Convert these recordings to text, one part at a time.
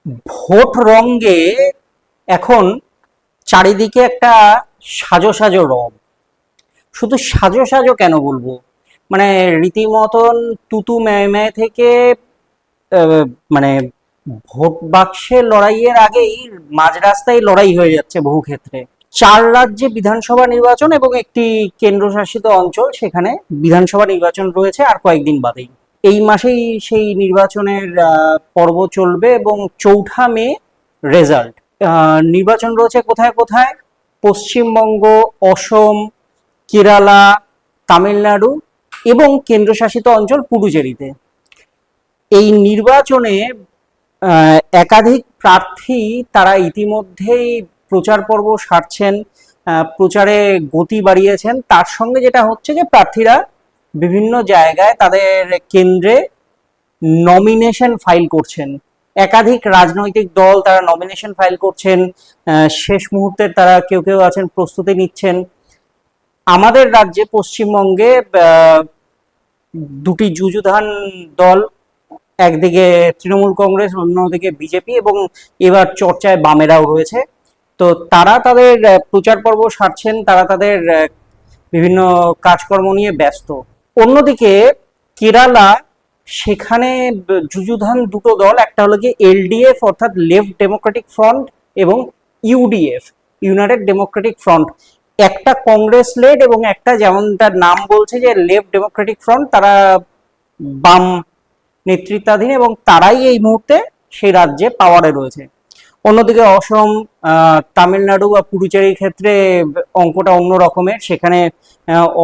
Vote রঙ্গে এখন চারিদিকে একটা সাজো সাজো রব। শুধু সাজো সাজো কেন বলবো, মানে রীতিমতন তুতু ম্যায় থেকে মানে ভোট বাক্সে লড়াইয়ের আগেই মাঝ রাস্তায় লড়াই হয়ে যাচ্ছে বহু ক্ষেত্রে। 4 রাজ্যে বিধানসভা নির্বাচন এবং একটি কেন্দ্রশাসিত অঞ্চল, সেখানে বিধানসভা নির্বাচন রয়েছে আর কয়েকদিন বাদেই। এই মাসেই সেই নির্বাচনের পর্ব চলবে এবং 4 মে রেজাল্ট। নির্বাচন রয়েছে কোথায় কোথায়? পশ্চিমবঙ্গ, অসম, কেরালা, তামিলনাড়ু এবং কেন্দ্রশাসিত অঞ্চল পুডুচেরিতে। এই নির্বাচনে একাধিক প্রার্থী তারা ইতিমধ্যেই প্রচার পর্ব সারছেন, প্রচারে গতি বাড়িয়েছেন। তার সঙ্গে যেটা হচ্ছে যে প্রার্থীরা বিভিন্ন জায়গায় তাদের কেন্দ্রে নমিনেশন ফাইল করছেন। একাধিক রাজনৈতিক দল তারা নমিনেশন ফাইল করছেন, শেষ মুহূর্তের তারা কেউ কেউ আছেন প্রস্তুতি নিচ্ছেন। আমাদের রাজ্যে পশ্চিমবঙ্গে দুটি যুযুধান দল, একদিকে তৃণমূল কংগ্রেস, অন্যদিকে বিজেপি, এবং এবার চর্চায় বামেরাও রয়েছে। তো তারা তাদের প্রচার পর্ব সারছেন, তারা তাদের বিভিন্ন কাজকর্ম নিয়ে ব্যস্ত। অন্যদিকে কেরালা, সেখানে যুযুধান দুটো দল, একটা হলো কি এলডিএফ অর্থাৎ লেফট ডেমোক্রেটিক ফ্রন্ট এবং ইউডিএফ ইউনাইটেড ডেমোক্রেটিক ফ্রন্ট। একটা কংগ্রেস লেড এবং একটা, যেমন তার নাম বলছে যে লেফট ডেমোক্রেটিক ফ্রন্ট, তারা বাম নেতৃত্বাধীন এবং তারাই এই মুহূর্তে সেই রাজ্যে পাওয়ারে রয়েছে। অন্যদিকে অসম, তামিলনাড়ু বা পুডুচেরির ক্ষেত্রে অঙ্কটা অন্য রকমের। সেখানে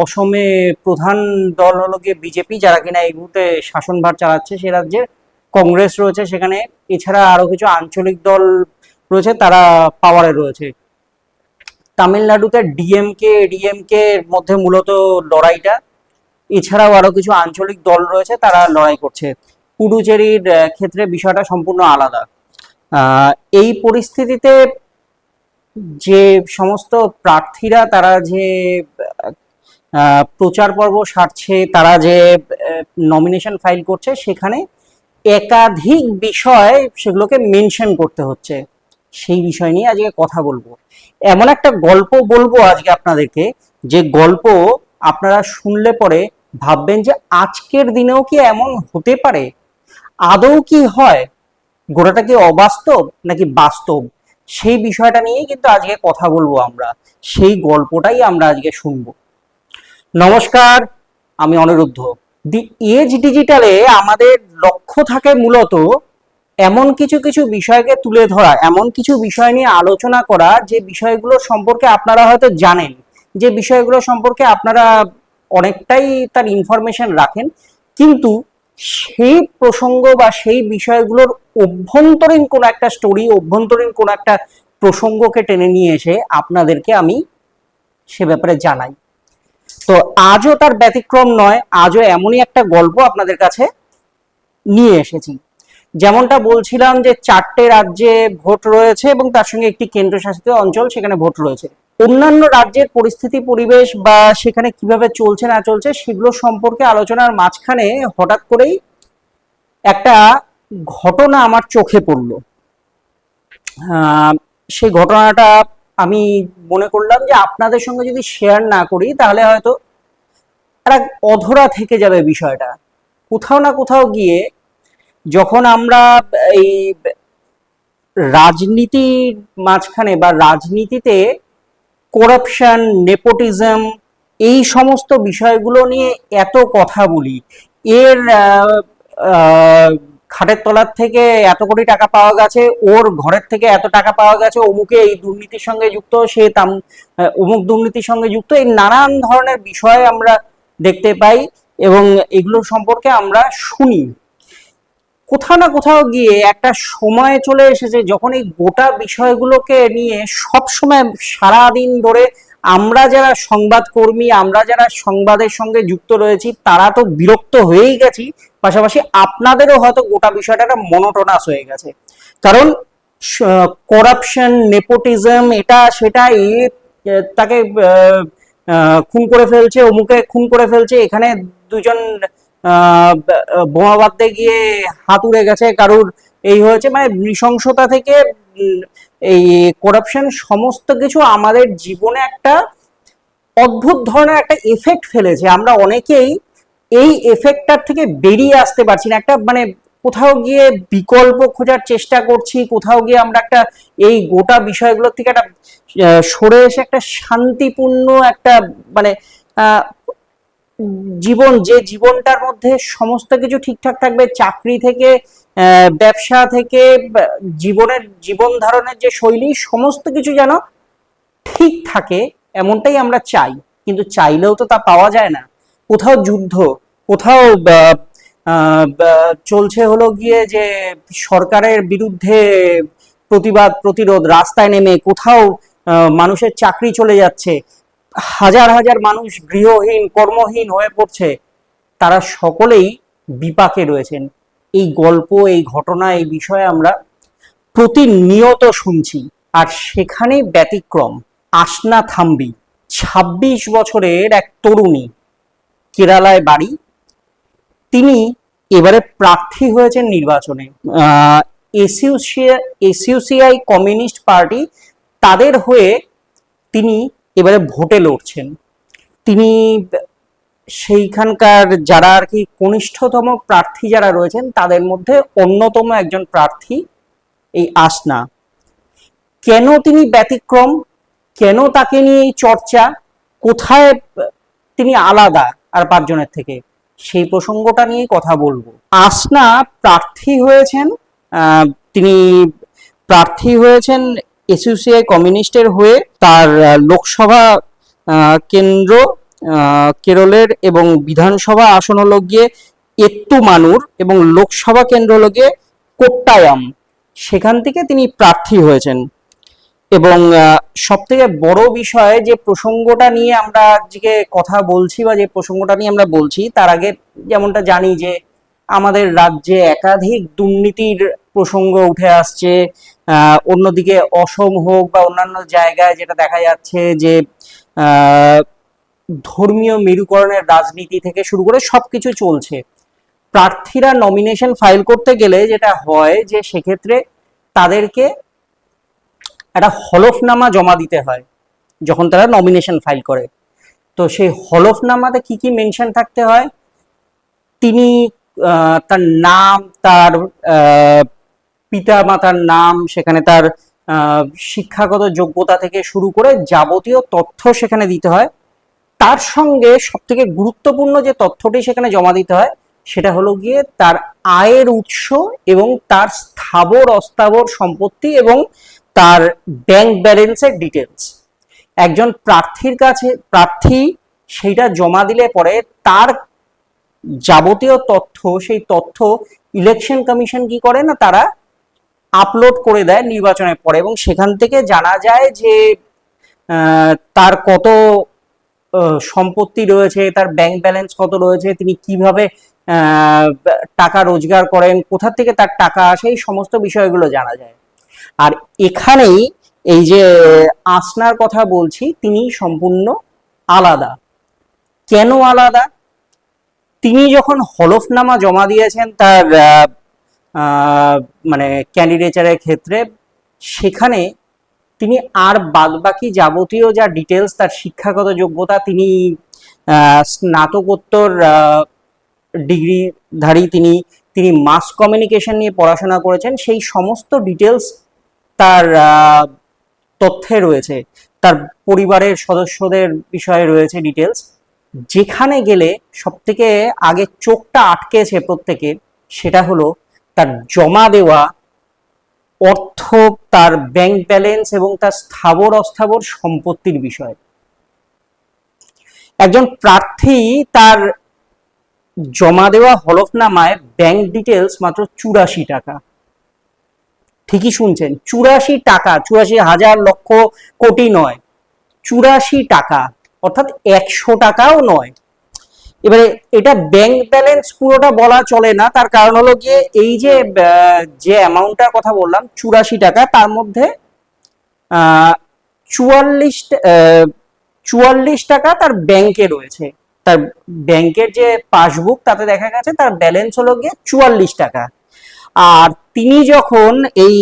অসমে প্রধান দল হলো গিয়ে বিজেপি, যারা কিনা এই মুহূর্তে শাসনভার চালাচ্ছে সে রাজ্যের। কংগ্রেস রয়েছে সেখানে, এছাড়া আরো কিছু আঞ্চলিক দল রয়েছে, তারা পাওয়ারে রয়েছে। তামিলনাড়ুতে ডিএমকে এর মধ্যে মূলত লড়াইটা, এছাড়াও আরো কিছু আঞ্চলিক দল রয়েছে তারা লড়াই করছে। পুডুচেরির ক্ষেত্রে বিষয়টা সম্পূর্ণ আলাদা। এই পরিস্থিতিতে যে সমস্ত প্রার্থীরা তারা যে প্রচার পর্ব সারছে, তারা যে নমিনেশন ফাইল করছে, সেখানে একাধিক বিষয় সেগুলোকে মেনশন করতে হচ্ছে। সেই বিষয় নিয়ে আজকে কথা বলবো। এমন একটা গল্প বলবো আজকে আপনাদেরকে, যে গল্প আপনারা শুনলে পরে ভাববেন যে আজকের দিনেও কি এমন হতে পারে, আদৌ কি হয়, গোটাটা কি অবাস্তব নাকি বাস্তব, সেই বিষয়টা নিয়েই কিন্তু আজকে কথা বলবো আমরা। সেই গল্পটাই আমরা আজকে শুনবো। নমস্কার, আমি অনিরুদ্ধ। দি এজ ডিজিটালে আমাদের লক্ষ্য থাকে মূলত এমন কিছু কিছু বিষয়কে তুলে ধরা, এমন কিছু বিষয় নিয়ে আলোচনা করা, যে বিষয়গুলো সম্পর্কে আপনারা হয়তো জানেন, যে বিষয়গুলো সম্পর্কে আপনারা অনেকটাই তার ইনফরমেশন রাখেন, কিন্তু সেই প্রসঙ্গ বা সেই বিষয়গুলোর অভ্যন্তরীণ কোনো একটা স্টোরি, অভ্যন্তরীণ কোনো একটা প্রসঙ্গকে টেনে নিয়ে এসে আপনাদেরকে আমি সে ব্যাপারে জানাই। তো আজও তার ব্যতিক্রম নয়, আজও এমনই একটা গল্প আপনাদের কাছে নিয়ে এসেছি। যেমনটা বলছিলাম যে 4টে রাজ্যে ভোট রয়েছে এবং তার সঙ্গে একটি কেন্দ্রশাসিত অঞ্চল, সেখানে ভোট রয়েছে। অন্যান্য রাজ্যের পরিস্থিতি পরিবেশ বা সেখানে কিভাবে চলছে না চলছে সেগুলো সম্পর্কে আলোচনার মাঝখানে হঠাৎ করেই একটা ঘটনা আমার চোখে পড়লো। সেই ঘটনাটা আমি মনে করলাম যে আপনাদের সঙ্গে যদি শেয়ার না করি তাহলে হয়তো একটা অধরা থেকে যাবে বিষয়টা। কোথাও না কোথাও গিয়ে যখন আমরা এই রাজনীতির মাঝখানে বা রাজনীতিতে করাপশন, নেপোটিজম, এই সমস্ত বিষয়গুলো নিয়ে এত কথা বলি, এর খাটের তলার থেকে এত কোটি টাকা পাওয়া গেছে, ওর ঘরের থেকে এত টাকা পাওয়া গেছে, অমুকে এই দুর্নীতির সঙ্গে যুক্ত, সে অমুক দুর্নীতির সঙ্গে যুক্ত, এই নানান ধরনের বিষয় আমরা দেখতে পাই এবং এগুলো সম্পর্কে আমরা শুনি। কোথাও না কোথাও গিয়ে একটা সময় চলে এসেছে যখন এই গোটা বিষয়গুলোকে নিয়ে সব সময় সারাদিন ধরে আমরা যারা সংবাদকর্মী, আমরা যারা সংবাদের সঙ্গে যুক্ত রয়েছি, তারা তো বিরক্ত হয়েই গেছি, পাশাপাশি আপনাদেরও হয়তো গোটা বিষয়টা একটা মনোটোনাস হয়ে গেছে। কারণ করাপশন, নেপোটিজম, এটা সেটা, তাকে খুন করে ফেলছে, অমুকে খুন করে ফেলছে, এখানে দুজন বোমা বাঁধতে গিয়ে হাত উড়ে গেছে, কারুর এই হয়েছে, মানে নৃশংসতা থেকে এই করাপশন সমস্ত কিছু আমাদের জীবনে একটা অদ্ভুত ধরনের একটা এফেক্ট ফেলেছে। আমরা অনেকেই এই এফেক্টটার থেকে বেরিয়ে আসতে পারছি না। একটা মানে কোথাও গিয়ে বিকল্প খোঁজার চেষ্টা করছি, কোথাও গিয়ে আমরা একটা এই গোটা বিষয়গুলোর থেকে একটা সরে এসে একটা শান্তিপূর্ণ একটা মানে আহ, জীবন, যে জীবনটার মধ্যে সমস্ত কিছু ঠিকঠাক থাকবে, চাকরি থেকে ব্যবসা থেকে জীবনের জীবন ধারণের যে শৈলী, সমস্ত কিছু যেন ঠিক থাকে, এমনটাই আমরা চাই। কিন্তু চাইলেও তো তা পাওয়া যায় না। কোথাও যুদ্ধ, কোথাও চলছে হলো গিয়ে যে সরকারের বিরুদ্ধে প্রতিবাদ প্রতিরোধ, রাস্তায় নেমে কোথাও মানুষের চাকরি চলে যাচ্ছে, হাজার হাজার মানুষ গৃহহীন কর্মহীন হয়ে পড়ছে, তারা সকলেই বিপাকে রয়েছেন। এই গল্প, এই ঘটনা, এই বিষয়ে আমরা প্রতিনিয়ত শুনছি। আর সেখানেই ব্যতিক্রম আসনা থাম্বি, ২৬ বছরের এক তরুণী, কেরালায় বাড়ি। তিনি এবারে প্রার্থী হয়েছেন নির্বাচনে। এসইউসিআই কমিউনিস্ট পার্টি, তাদের হয়ে তিনি এবারে ভোটে লড়ছেন। তিনি সেইখানকার যারা আর কি কনিষ্ঠতম প্রার্থী যারা রয়েছেন তাদের মধ্যে অন্যতম একজন প্রার্থী এই আসনা। কেন তিনি ব্যতিক্রম, কেন তাকে নিয়ে এই চর্চা, কোথায় তিনি আলাদা আর পাঁচজনের থেকে, সেই প্রসঙ্গটা নিয়ে কথা বলবো। আসনা প্রার্থী হয়েছেন, তিনি প্রার্থী হয়েছেন এসইউসিআই কমিউনিস্টের হয়ে। তার লোকসভা কেন্দ্র কেরলের, এবং বিধানসভা আসন হলো গিয়ে এত্তুমানুর, এবং লোকসভা কেন্দ্র হলো গিয়ে কোট্টায়াম। সেখান থেকে তিনি প্রার্থী হয়েছেন। এবং সব থেকে বড় বিষয় যে প্রসঙ্গটা নিয়ে আমরা আজকে কথা বলছি, বা যে প্রসঙ্গটা নিয়ে আমরা বলছি, তার আগে যেমনটা জানি যে আমাদের রাজ্যে একাধিক দুর্নীতির প্রসঙ্গ উঠে আসছে। অন্যদিকে অসম হোক বা অন্যান্য জায়গায় যেটা দেখা যাচ্ছে যে ধর্মীয় মেরুকরণের রাজনীতি থেকে শুরু করে সবকিছু চলছে। প্রার্থীরা নমিনেশন ফাইল করতে গেলে যেটা হয় যে সেক্ষেত্রে তাদেরকে একটা হলফনামা জমা দিতে হয় যখন তারা নমিনেশন ফাইল করে। তো সেই হলফনামাতে কি কি মেনশন থাকতে হয়, তিনি তার নাম, তার পিতা মাতার নাম, সেখানে তার শিক্ষাগত যোগ্যতা থেকে শুরু করে যাবতীয় তথ্য সেখানে দিতে হয়। তার সঙ্গে সব থেকে গুরুত্বপূর্ণ যে তথ্যটি সেখানে জমা দিতে হয় সেটা হলো গিয়ে তার আয়ের উৎস, এবং তার স্থাবর অস্থাবর সম্পত্তি, এবং তার ব্যাংক ব্যালেন্সের ডিটেলস। একজন প্রার্থীর কাছে প্রার্থী সেইটা জমা দিলে পরে তার যাবতীয় তথ্য, সেই তথ্য ইলেকশন কমিশন কি করে না, তারা আপলোড করে দেয় নির্বাচনের পরে, এবং সেখান থেকে জানা যায় যে তার কত সম্পত্তি রয়েছে, তার ব্যাংক ব্যালেন্স কত রয়েছে, তিনি কিভাবে টাকা রোজগার করেন, কোথা থেকে তার টাকা আসে, এই সমস্ত বিষয়গুলো জানা যায়। আর এখানেই এই যে আসনার কথা বলছি, তিনি সম্পূর্ণ আলাদা। কেন আলাদা? তিনি যখন হলফনামা জমা দিয়েছেন তার মানে ক্যান্ডিডেচারের ক্ষেত্রে, সেখানে তিনি আর বাদবাকি যাবতীয় যা ডিটেলস, তার শিক্ষাগত যোগ্যতা, তিনি স্নাতকোত্তর ডিগ্রিধারী, তিনি মাস কমিউনিকেশন নিয়ে পড়াশোনা করেছেন, সেই সমস্ত ডিটেলস তার তথ্যে রয়েছে। তার পরিবারের সদস্যদের বিষয়ে রয়েছে ডিটেলস। যেখানে গেলে সব থেকে আগে চোখটা আটকেছে প্রত্যেকের, সেটা হলো তার জমা দেওয়া অর্থ, তার ব্যাংক ব্যালেন্স, এবং তার স্থাবর অস্থাবর সম্পত্তির বিষয়। একজন প্রার্থী তার জমা দেওয়া হলফনামায় ব্যাংক ডিটেলস মাত্র ৮৪ টাকা। ঠিকই শুনছেন, ৮৪ টাকা, ৮৪,০০০ লক্ষ কোটি নয়, ৮৪ টাকা, অর্থাৎ ১০০ টাকাও নয়। এবারে এটা ব্যাংক ব্যালেন্স পুরোটা বলা চলে না, তার কারণ হলো গিয়ে এই যে অ্যামাউন্টটার কথা বললাম ৮৪ টাকা, তার মধ্যে ৪৪ টাকা তার ব্যাংকে রয়েছে। তার ব্যাংকের যে পাসবুক, তাতে দেখা গেছে তার ব্যালেন্স হলো গিয়ে ৪৪ টাকা। আর তিনি যখন এই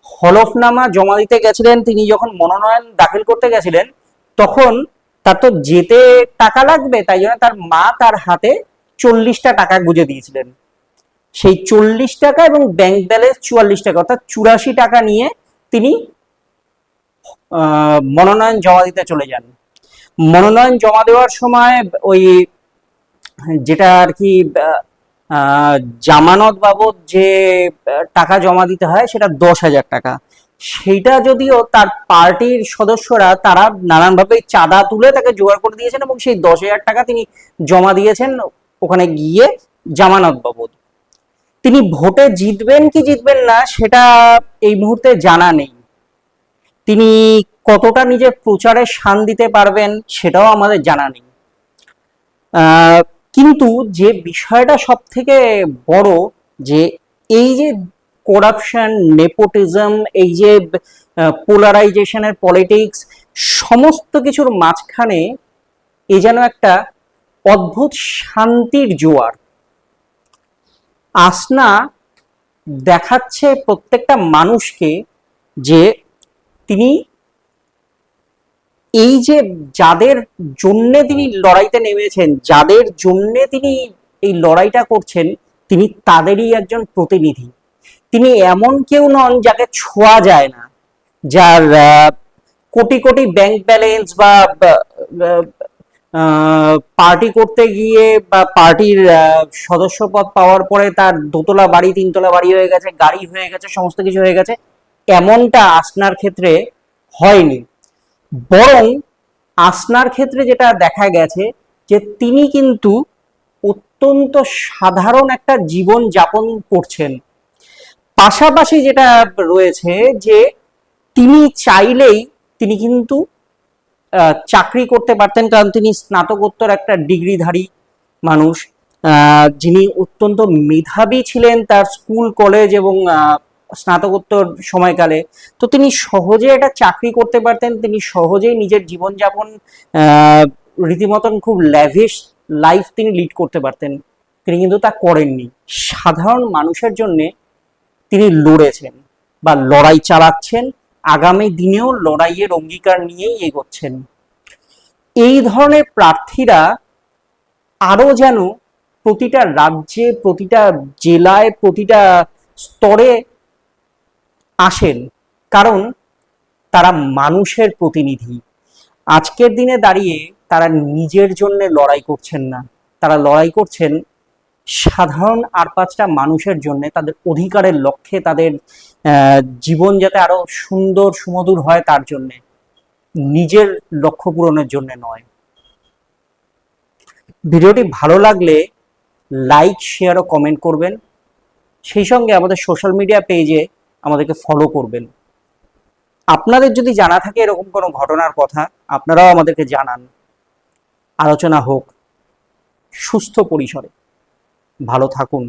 হলফনামা জমা দিতে গেছিলেন, তিনি যখন মনোনয়ন দাখিল করতে গেছিলেন, তখন তার তো যেতে টাকা লাগবে, তাই জন্য তার মা তার হাতে 40টা টাকা গুঁজে দিয়েছিলেন। সেই 40 টাকা এবং ব্যাংক ব্যালেন্স 44 টাকা, অর্থাৎ 84 টাকা নিয়ে তিনি মনোনয়ন জমা দিতে চলে যান। মনোনয়ন জমা দেওয়ার সময় ওই যেটা আর কি জামানত বাবদ যে টাকা জমা দিতে হয় সেটা 10,000 টাকা। সেইটা যদিও তার পার্টির সদস্যরা তারা নানানভাবে চাঁদা তুলে তাকে জোগাড় করে দিয়েছেন এবং সেই 10,000 টাকা তিনি জমা দিয়েছেন ওখানে গিয়ে জামানত বাবদ। তিনি ভোটে জিতবেন কি জিতবেন না সেটা এই মুহূর্তে জানা নেই। তিনি কতটা নিজের প্রচারে শান দিতে পারবেন সেটাও আমাদের জানা নেই। কিন্তু যে বিষয়টা সব থেকে বড়, যে এই যে করাপশন, নেপোটিজম, এই যে পোলারাইজেশনের পলিটিক্স, সমস্ত কিছুর মাঝখানে এ যেন একটা অদ্ভুত শান্তির জোয়ার। আসনা দেখাচ্ছে প্রত্যেকটা মানুষকে যে তিনি এই যে যাদের জন্যে তিনি লড়াইতে নেমেছেন, যাদের জন্যে তিনি এই লড়াইটা করছেন, তিনি তাদেরই একজন প্রতিনিধি। তিনি এমন কেউ নন যাকে ছোঁয়া যায় না, যার কোটি কোটি ব্যাংক ব্যালেন্স বা পার্টি করতে গিয়ে বা পার্টির সদস্যপদ পাওয়ার পরে তার দোতলা বাড়ি, তিনতলা বাড়ি হয়ে গেছে, গাড়ি হয়ে গেছে, সমস্ত কিছু হয়ে গেছে, এমনটা আসনার ক্ষেত্রে হয়নি। বরং আসনার ক্ষেত্রে যেটা দেখা গেছে যে তিনি কিন্তু অত্যন্ত সাধারণ একটা জীবন যাপন করছেন। পাশাপাশি যেটা রয়েছে যে তিনি চাইলেই তিনি কিন্তু চাকরি করতে পারতেন, কারণ তিনি স্নাতকোত্তর একটা ডিগ্রিধারী মানুষ, যিনি অত্যন্ত মেধাবী ছিলেন তার স্কুল, কলেজ এবং স্নাতকোত্তর সময়কালে। তো তিনি সহজে একটা চাকরি করতে পারতেন, তিনি সহজেই নিজের জীবনযাপন রীতিমতন খুব ল্যাভিশ লাইফ তিনি লিড করতে পারতেন। তিনি কিন্তু তা করেননি। সাধারণ মানুষের জন্য তিনি লড়েছেন বা লড়াই চালাচ্ছেন, আগামী দিনেও লড়াইয়ের অঙ্গীকার নিয়েই এগোচ্ছেন। এই ধরনের প্রার্থীরা আরো যেন প্রতিটা রাজ্যে, প্রতিটা জেলায়, প্রতিটা স্তরে আসেন, কারণ তারা মানুষের প্রতিনিধি। আজকের দিনে দাঁড়িয়ে তারা নিজের জন্য লড়াই করছেন না, তারা লড়াই করছেন সাধারণ আর 5টা মানুষের জন্য, তাদের অধিকারের লক্ষ্যে, তাদের জীবন যাতে আরো সুন্দর সুমধুর হয় তার জন্য, নিজের লক্ষ্য পূরণের জন্য নয়। ভিডিওটি ভালো লাগলে লাইক, শেয়ার ও কমেন্ট করবেন। সেই সঙ্গে আমাদের সোশ্যাল মিডিয়া পেজে আমাদেরকে ফলো করবেন। আপনাদের যদি জানা থাকে এরকম কোনো ঘটনার কথা, আপনারাও আমাদেরকে জানান। আলোচনা হোক সুস্থ পরিসরে। ভালো থাকুন।